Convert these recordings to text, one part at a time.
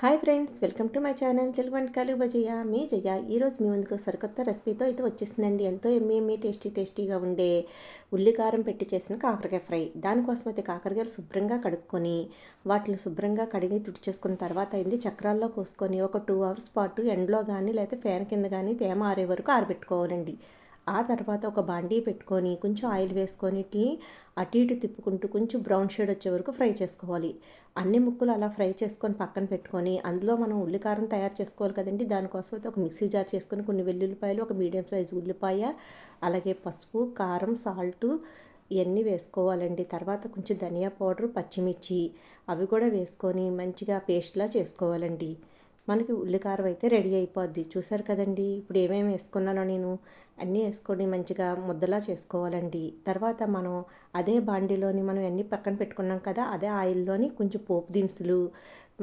Hi friends, welcome to my channel Telugu వంటకాలు బజయ్య. మీ జయ ఈరోజు మీ ముందుకు సరికొత్త రెసిపీతో అయితే వచ్చేసిందండి. ఎంతో ఎమ్మి టేస్టీగా ఉండే ఉల్లికారం పెట్టి చేసిన కాకరకాయ ఫ్రై. దానికోసం అయితే కాకరకాయలు శుభ్రంగా కడుక్కొని వాటిని శుభ్రంగా కడిగి తుడిచేసుకున్న తర్వాత అయింది చక్రాల్లో కోసుకొని ఒక 2 అవర్స్ పాటు ఎండలో కానీ లేకపోతే ఫ్యాన్ కింద కానీ తేమ ఆరే వరకు ఆరబెట్టుకోవాలండి. ఆ తర్వాత ఒక బాండీ పెట్టుకొని కొంచెం ఆయిల్ వేసుకొని వీటిని అటు ఇటు తిప్పుకుంటూ కొంచెం బ్రౌన్ షేడ్ వచ్చే వరకు ఫ్రై చేసుకోవాలి. అన్ని ముక్కలు అలా ఫ్రై చేసుకొని పక్కన పెట్టుకొని అందులో మనం ఉల్లికారం తయారు చేసుకోవాలి కదండి. దానికోసం అయితే ఒక మిక్సీ జార్ చేసుకొని కొన్ని వెల్లుల్లిపాయలు, ఒక మీడియం సైజు ఉల్లిపాయ, అలాగే పసుపు, కారం, సాల్టు ఇవన్నీ వేసుకోవాలండి. తర్వాత కొంచెం ధనియా పౌడరు, పచ్చిమిర్చి అవి కూడా వేసుకొని మంచిగా పేస్ట్లా చేసుకోవాలండి. మనకి ఉల్లికారం అయితే రెడీ అయిపోద్ది. చూసారు కదండి. ఇప్పుడు ఏమేమి వేసుకున్నానో నేను అన్నీ వేసుకొని మంచిగా ముద్దలా చేసుకోవాలండి. తర్వాత మనం అదే బాండీలోని మనం అన్నీ పక్కన పెట్టుకున్నాం కదా, అదే ఆయిల్లోని కొంచెం పోపు దినుసులు,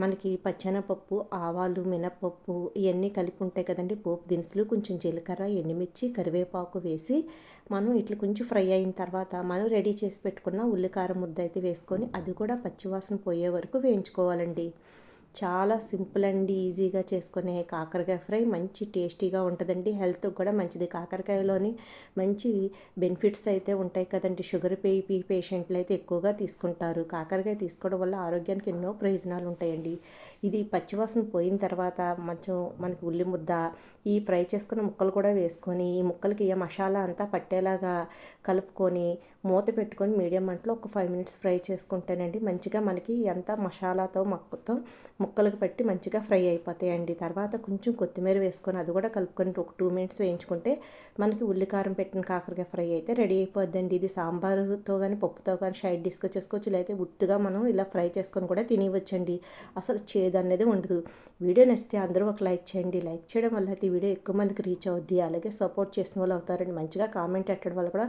మనకి పచ్చెనపప్పు, ఆవాలు, మినపప్పు ఇవన్నీ కలిపి ఉంటాయి కదండి. పోపు దినుసులు, కొంచెం జీలకర్ర, ఎండుమిర్చి, కరివేపాకు వేసి మనం ఇట్లా కొంచెం ఫ్రై అయిన తర్వాత మనం రెడీ చేసి పెట్టుకున్న ఉల్లికారం ముద్ద అయితే వేసుకొని అది కూడా పచ్చివాసన పోయే వరకు వేయించుకోవాలండి. చాలా సింపుల్ అండి, ఈజీగా చేసుకునే కాకరకాయ ఫ్రై మంచి టేస్టీగా ఉంటుందండి. హెల్త్కి కూడా మంచిది. కాకరకాయలోని మంచి బెనిఫిట్స్ అయితే ఉంటాయి కదండి. షుగర్ పేషెంట్లు అయితే ఎక్కువగా తీసుకుంటారు. కాకరకాయ తీసుకోవడం వల్ల ఆరోగ్యానికి ఎన్నో ప్రయోజనాలు ఉంటాయండి. ఇది పచ్చివాసన పోయిన తర్వాత మనకి ఉల్లి ముద్ద ఈ ఫ్రై చేసుకున్న ముక్కలు కూడా వేసుకొని ఈ ముక్కలకి ఈ మసాలా అంతా పట్టేలాగా కలుపుకొని మూత పెట్టుకొని మీడియం మంటలో ఒక 5 మినిట్స్ ఫ్రై చేసుకుంటేనండి మంచిగా మనకి ఎంత మసాలాతో మొక్కతో ముక్కలకు పెట్టి మంచిగా ఫ్రై అయిపోతాయండి. తర్వాత కొంచెం కొత్తిమీర వేసుకొని అది కూడా కలుపుకొని ఒక 2 మినిట్స్ వేయించుకుంటే మనకి ఉల్లికారం పెట్టిన కాకరకాయ ఫ్రై అయితే రెడీ అయిపోద్దండి. ఇది సాంబారుతో కానీ పప్పుతో కానీ సైడ్ డిష్గా చేసుకోవచ్చు, లేకపోతే ఉట్టుగా మనం ఇలా ఫ్రై చేసుకొని కూడా తినవచ్చండి. అసలు చేదు అనేది ఉండదు. వీడియో నచ్చితే అందరూ ఒక లైక్ చేయండి. లైక్ చేయడం వల్ల అయితే వీడియో ఎక్కువ మందికి రీచ్ అవుద్ది. అలాగే సపోర్ట్ చేసిన వాళ్ళు అవుతారండి. మంచిగా కామెంట్ పెట్టడం వల్ల కూడా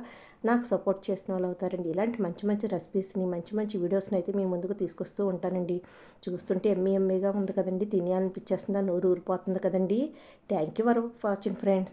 నాకు సపోర్ట్ చేసిన వాళ్ళు అవుతారండి. ఇలాంటి మంచి మంచి రెసిపీస్ని మంచి వీడియోస్ని అయితే మీ ముందుకు తీసుకొస్తూ ఉంటానండి. చూస్తుంటే ఎమ్మీగా ఉంది కదండి. తిని అనిపించేస్తుందా, నోరు ఊరిపోతుంది కదండి. Thank you for watching friends.